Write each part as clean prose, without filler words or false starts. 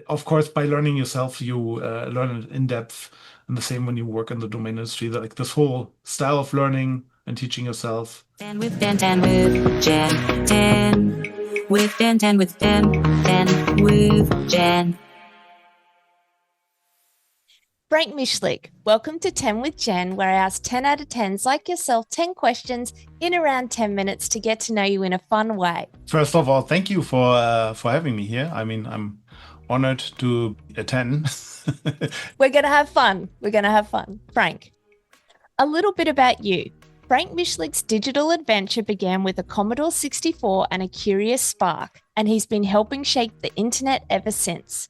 Of course, by learning yourself, you learn it in depth. And the same when you work in the domain industry, like this whole style of learning and teaching yourself. Dan with Dan, Dan with Jen, Dan with Dan, Dan with Dan, Dan with Jen. Frank Michlick, welcome to 10 with Jen, where I ask 10 out of 10s like yourself 10 questions in around 10 minutes to get to know you in a fun way. First of all, thank you for having me here. I mean, I'm honored to attend. We're going to have fun. We're going to have fun. Frank, a little bit about you. Frank Michlick's digital adventure began with a Commodore 64 and a curious spark, and he's been helping shape the internet ever since.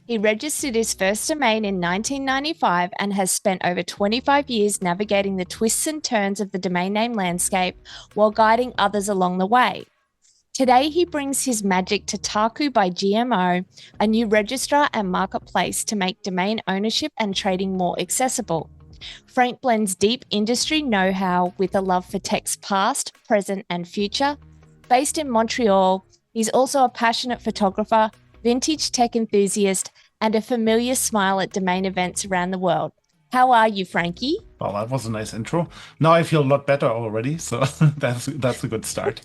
He registered his first domain in 1995 and has spent over 25 years navigating the twists and turns of the domain name landscape while guiding others along the way. Today, he brings his magic to Taku by GMO, a new registrar and marketplace to make domain ownership and trading more accessible. Frank blends deep industry know-how with a love for tech's past, present, and future. Based in Montreal, he's also a passionate photographer, vintage tech enthusiast, and a familiar smile at domain events around the world. How are you, Frankie? Well, that was a nice intro. Now I feel a lot better already, so that's a good start.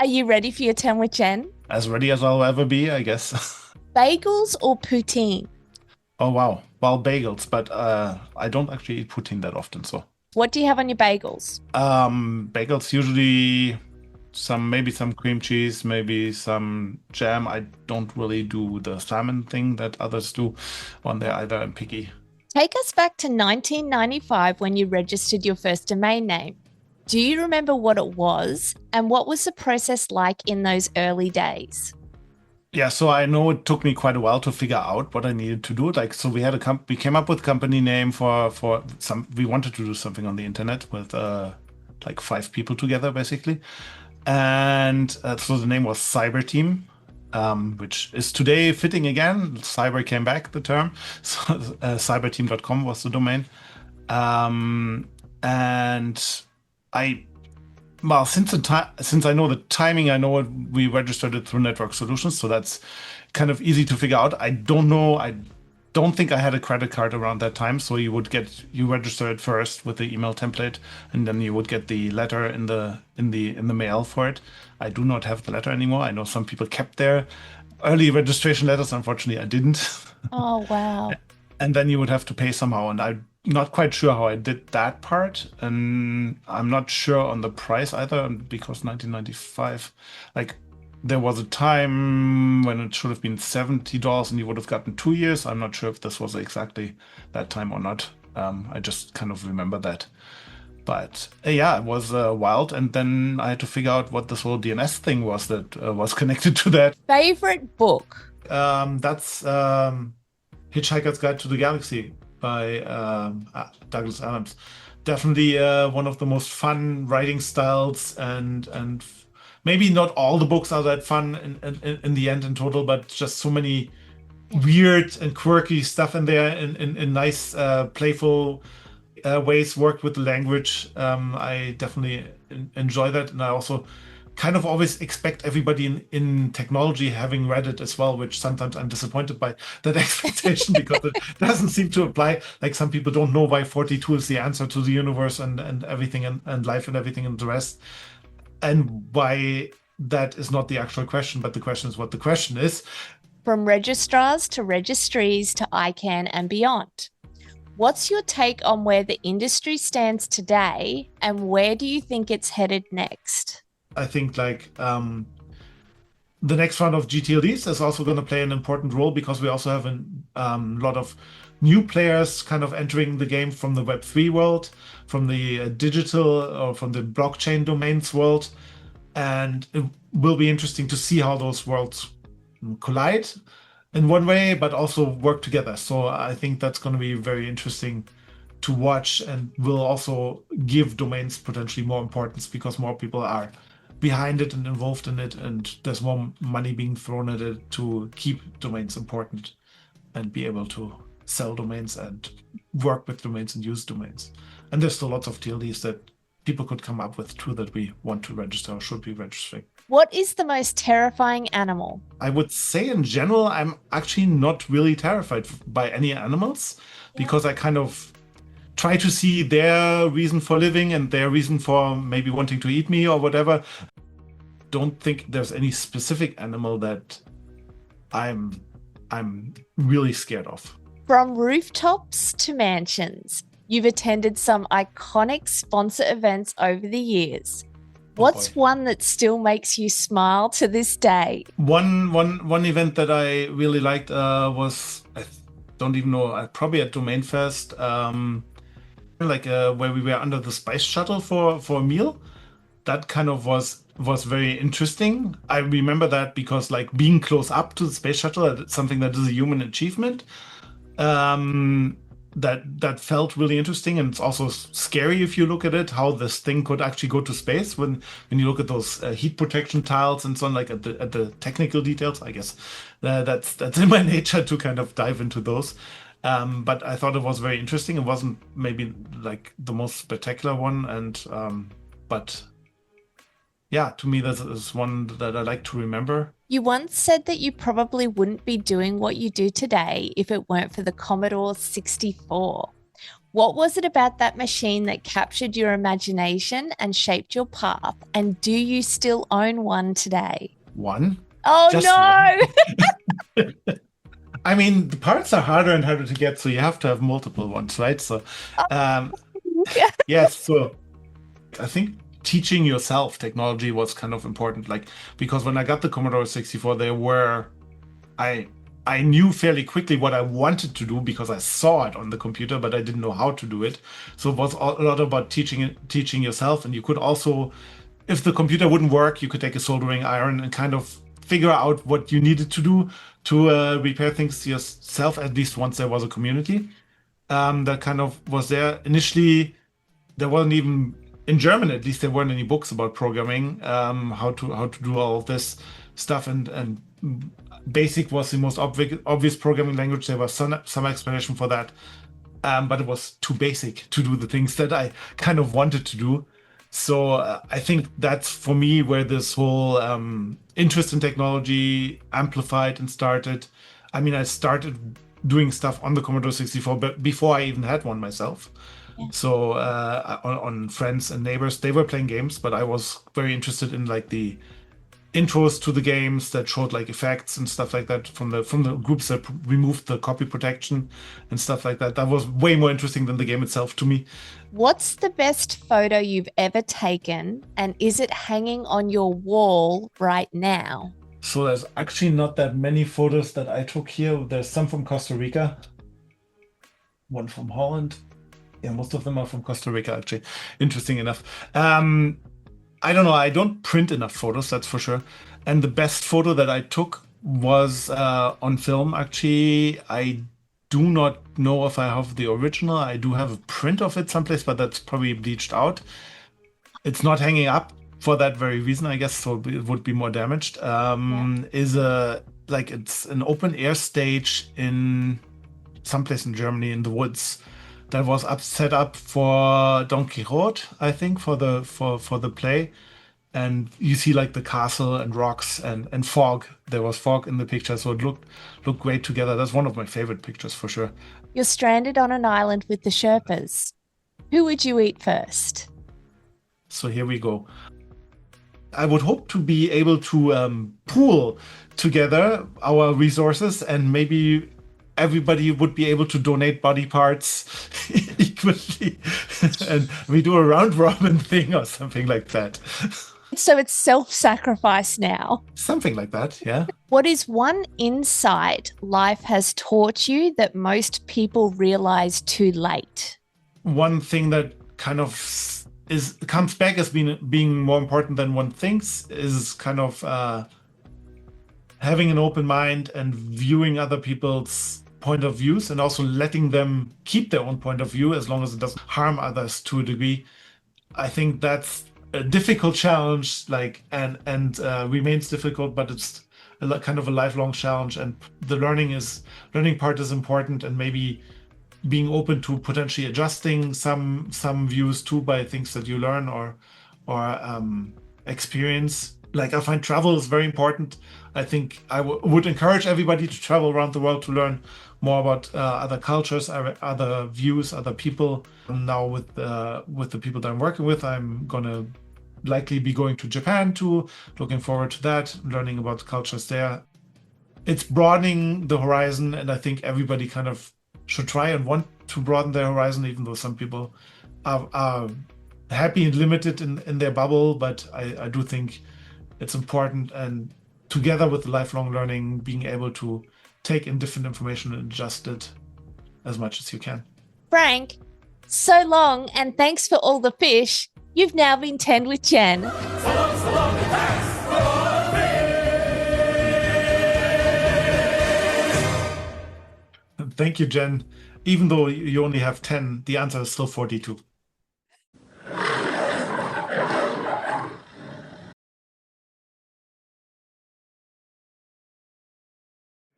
Are you ready for your 10 with Jen? As ready as I'll ever be, I guess. Bagels or poutine? Oh, wow. Well, bagels, but I don't actually eat poutine that often, so. What do you have on your bagels? Bagels usually maybe some cream cheese, maybe some jam. I don't really do the salmon thing that others do on there either. I'm picky. Take us back to 1995 when you registered your first domain name. Do you remember what it was and what was the process like in those early days? Yeah, so I know it took me quite a while to figure out what I needed to do. Like, so we came up with company name for we wanted to do something on the internet with like 5 people together basically. And so the name was Cyber Team, which is today fitting again. Cyber came back, the term. So cyberteam.com was the domain. And well, since I know the timing, I know we registered it through Network Solutions, so that's kind of easy to figure out. I don't know. I don't think I had a credit card around that time, so you register it first with the email template, and then you would get the letter in the mail for it. I do not have the letter anymore. I know some people kept their early registration letters. Unfortunately, I didn't. Oh, wow. And then you would have to pay somehow, and I'm not quite sure how I did that part, and I'm not sure on the price either, because 1995, like, there was a time when it should have been $70 and you would have gotten 2 years. I'm not sure if this was exactly that time or not. I just kind of remember that. But yeah, it was wild. And then I had to figure out what this whole DNS thing was that was connected to that. Favorite book? That's Hitchhiker's Guide to the Galaxy by Douglas Adams. Definitely one of the most fun writing styles, and maybe not all the books are that fun in the end in total, but just so many weird and quirky stuff in there in nice playful ways, worked with the language. I definitely enjoy that, and I also kind of always expect everybody in technology having read it as well, which sometimes I'm disappointed by that expectation because it doesn't seem to apply. Like, some people don't know why 42 is the answer to the universe and everything and life and everything and the rest, and why that is not the actual question, but the question is what the question is. From registrars to registries to ICANN and beyond. What's your take on where the industry stands today, and where do you think it's headed next? I think like the next round of GTLDs is also going to play an important role, because we also have a lot of new players kind of entering the game from the Web3 world, from the digital or from the blockchain domains world. And it will be interesting to see how those worlds collide in one way, but also work together. So I think that's going to be very interesting to watch, and will also give domains potentially more importance because more people are behind it and involved in it, and there's more money being thrown at it to keep domains important and be able to sell domains and work with domains and use domains. And there's still lots of TLDs that people could come up with too that we want to register or should be registering. What is the most terrifying animal? I would say in general, I'm actually not really terrified by any animals because I kind of try to see their reason for living and their reason for maybe wanting to eat me or whatever. Don't think there's any specific animal that I'm really scared of. From rooftops to mansions, you've attended some iconic sponsor events over the years. What's boy. one that still makes you smile to this day? One event that I really liked was don't even know, probably at Domain Fest, where we were under the space shuttle for a meal. That kind of was very interesting. I remember that because like being close up to the space shuttle, that's something that is a human achievement. That felt really interesting, and it's also scary if you look at it, how this thing could actually go to space when you look at those heat protection tiles and so on, like at the technical details. I guess that's in my nature to kind of dive into those. But I thought it was very interesting. It wasn't maybe like the most spectacular one, and but yeah, to me, this is one that I like to remember. You once said that you probably wouldn't be doing what you do today if it weren't for the Commodore 64. What was it about that machine that captured your imagination and shaped your path? And do you still own one today? One. Oh Just no! I mean, the parts are harder and harder to get, so you have to have multiple ones, right? So, yes. So, I think teaching yourself technology was kind of important, like because when I got the Commodore 64, I knew fairly quickly what I wanted to do because I saw it on the computer, but I didn't know how to do it. So it was a lot about teaching yourself, and you could also, if the computer wouldn't work, you could take a soldering iron and kind of figure out what you needed to do to repair things yourself. At least once there was a community that kind of was there. Initially, there wasn't even in German, at least there weren't any books about programming, how to do all of this stuff, and BASIC was the most obvious programming language. There was some explanation for that, but it was too basic to do the things that I kind of wanted to do. So I think that's for me where this whole interest in technology amplified and started. I mean, I started doing stuff on the Commodore 64, but before I even had one myself. So on friends and neighbors, they were playing games, but I was very interested in like the intros to the games that showed like effects and stuff like that from the groups that removed the copy protection and stuff like that. That was way more interesting than the game itself to me. What's the best photo you've ever taken, and is it hanging on your wall right now? So there's actually not that many photos that I took here. There's some from Costa Rica, one from Holland. Yeah, most of them are from Costa Rica, actually. Interesting enough. I don't know. I don't print enough photos, that's for sure. And the best photo that I took was on film, actually. I do not know if I have the original. I do have a print of it someplace, but that's probably bleached out. It's not hanging up for that very reason, I guess, so it would be more damaged. Is it's an open air stage in someplace in Germany in the woods that was set up for Don Quixote, I think, for the play. And you see like the castle and rocks and fog. There was fog in the picture, so it looked great together. That's one of my favorite pictures for sure. You're stranded on an island with the Sherpas. Who would you eat first? So here we go. I would hope to be able to pool together our resources, and maybe everybody would be able to donate body parts equally, and we do a round robin thing or something like that. So it's self-sacrifice now. Something like that, yeah. What is one insight life has taught you that most people realize too late? One thing that kind of comes back as being more important than one thinks is kind of having an open mind and viewing other people's point of views, and also letting them keep their own point of view as long as it doesn't harm others to a degree. I think that's a difficult challenge, and remains difficult, but it's kind of a lifelong challenge. And the learning part is important, and maybe being open to potentially adjusting some views too by things that you learn or experience. Like I find travel is very important. I think I would encourage everybody to travel around the world to learn more about other cultures, other views, other people. Now with the people that I'm working with, I'm gonna likely be going to Japan too. Looking forward to that, learning about the cultures there. It's broadening the horizon, and I think everybody kind of should try and want to broaden their horizon, even though some people are happy and limited in their bubble. But I do think it's important, and together with lifelong learning, being able to take in different information and adjust it as much as you can. Frank, so long, and thanks for all the fish. You've now been 10 with Jen. Thank you, Jen. Even though you only have 10, the answer is still 42.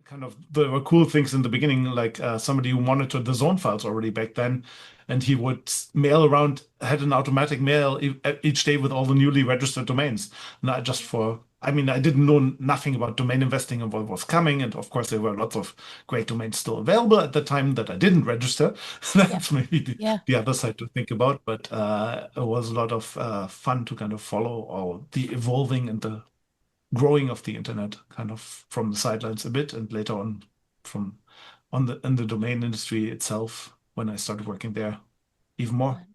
Kind of there were cool things in the beginning, like somebody who monitored the zone files already back then, and he would mail around, had an automatic mail each day with all the newly registered domains. Not just for, I mean, I didn't know nothing about domain investing and what was coming, and of course there were lots of great domains still available at the time that I didn't register. That's maybe the other side to think about, but it was a lot of fun to kind of follow all the evolving and the growing of the internet kind of from the sidelines a bit, and later on from in the domain industry itself when I started working there even more.